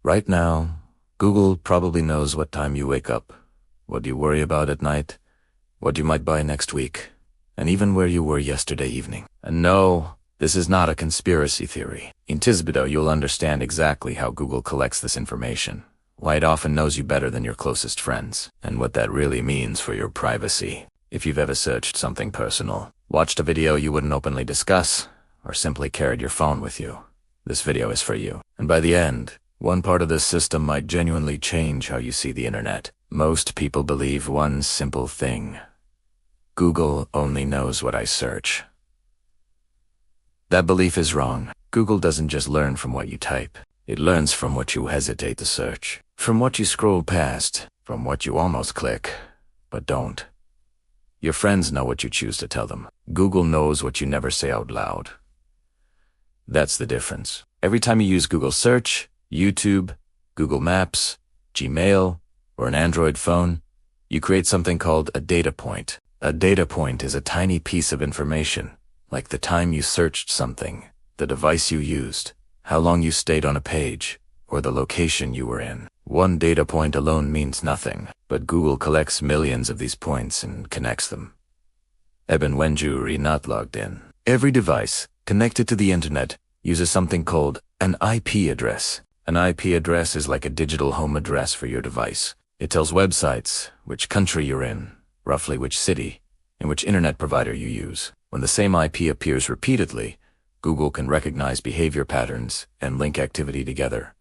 Right now, Google probably knows what time you wake up, what you worry about at night, what you might buy next week, and even where you were yesterday evening. And no, this is not a conspiracy theory. In this video, you'll understand exactly how Google collects this information, why it often knows you better than your closest friends, and what that really means for your privacy. If you've ever searched something personal, watched a video you wouldn't openly discuss, or simply carried your phone with you, this video is for you. And by the end, one part of this system might genuinely change how you see the internet. Most people believe one simple thing: Google only knows what I search. That belief is wrong. Google doesn't just learn from what you type. It learns from what you hesitate to search, from what you scroll past, from what you almost click, but don't. Your friends know what you choose to tell them. Google knows what you never say out loud. That's the difference. Every time you use Google Search, YouTube, Google Maps, Gmail, or an Android phone, you create something called a data point. A data point is a tiny piece of information, like the time you searched something, the device you used, how long you stayed on a page, or the location you were in. One data point alone means nothing, but Google collects millions of these points and connects them. Even when you're not logged in. Every device connected to the internet uses something called an IP address. An IP address is like a digital home address for your device. It tells websites which country you're in, roughly which city, and which internet provider you use. When the same IP appears repeatedly, Google can recognize behavior patterns and link activity together.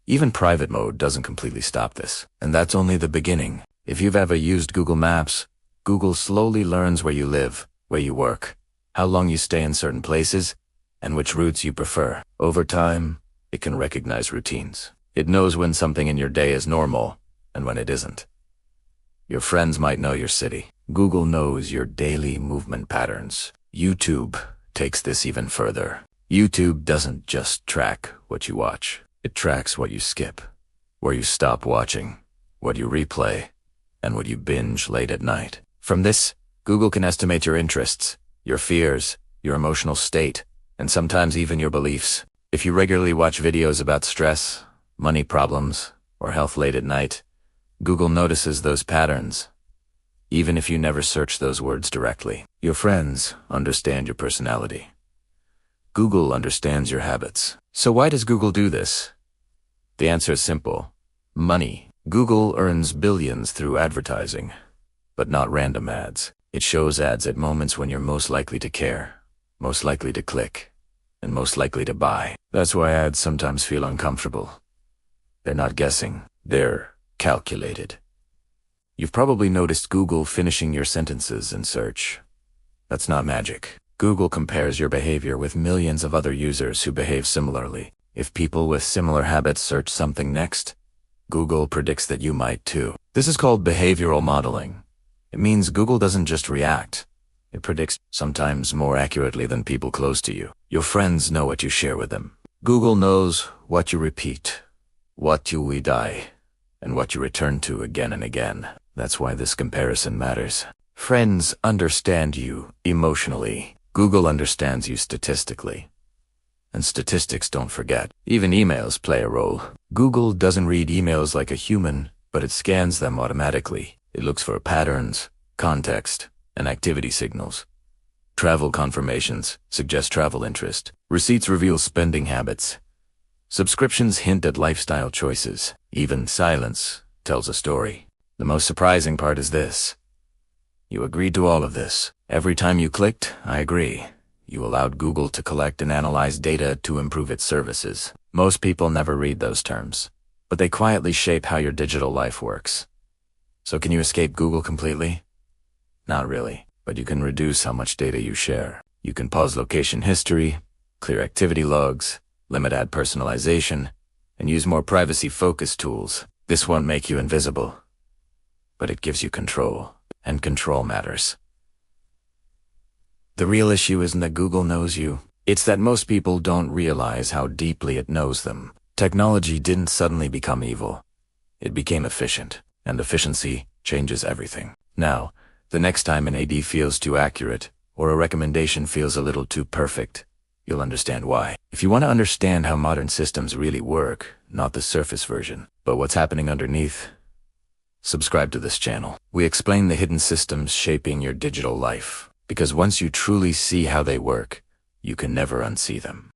Even private mode doesn't completely stop this. And that's only the beginning. If you've ever used Google Maps, Google slowly learns where you live, where you work, how long you stay in certain places, and which routes you prefer. Over time, it can recognize routines. It knows when something in your day is normal and when it isn't. Your friends might know your city. Google knows your daily movement patterns. YouTube takes this even further. YouTube doesn't just track what you watch. It tracks what you skip, where you stop watching, what you replay, and what you binge late at night. From this, Google can estimate your interests, your fears, your emotional state, and sometimes even your beliefs. If you regularly watch videos about stress, money problems, or health late at night, Google notices those patterns, even if you never search those words directly. Your friends understand your personality. Google understands your habits. So why does Google do this? The answer is simple: money. Google earns billions through advertising, but not random ads. It shows ads at moments when you're most likely to care, most likely to click, and most likely to buy. That's why ads sometimes feel uncomfortable. They're not guessing, they're calculated. You've probably noticed Google finishing your sentences in search. That's not magic. Google compares your behavior with millions of other users who behave similarly. If people with similar habits search something next, Google predicts that you might too. This is called behavioral modeling. It means Google doesn't just react. It predicts, sometimes more accurately than people close to you. Your friends know what you share with them. Google knows what you repeat, what you die, and what you return to again and again. That's why this comparison matters. Friends understand you emotionally. Google understands you statistically. And statistics don't forget. Even emails play a role. Google doesn't read emails like a human, but it scans them automatically. It looks for patterns, context, and activity signals. Travel confirmations suggest travel interest. Receipts reveal spending habits. Subscriptions hint at lifestyle choices. Even silence tells a story. The most surprising part is this: you agreed to all of this. Every time you clicked, I agree, you allowed Google to collect and analyze data to improve its services. Most people never read those terms, but they quietly shape how your digital life works. So can you escape Google completely? Not really, but you can reduce how much data you share. You can pause location history, clear activity logs, limit ad personalization, and use more privacy-focused tools. This won't make you invisible, but it gives you control, and control matters. The real issue isn't that Google knows you. It's that most people don't realize how deeply it knows them. Technology didn't suddenly become evil. It became efficient, and efficiency changes everything. Now, the next time an AD feels too accurate, or a recommendation feels a little too perfect, you'll understand why. If you want to understand how modern systems really work, not the surface version, but what's happening underneath. Subscribe to this channel. We explain the hidden systems shaping your digital life, because once you truly see how they work, you can never unsee them.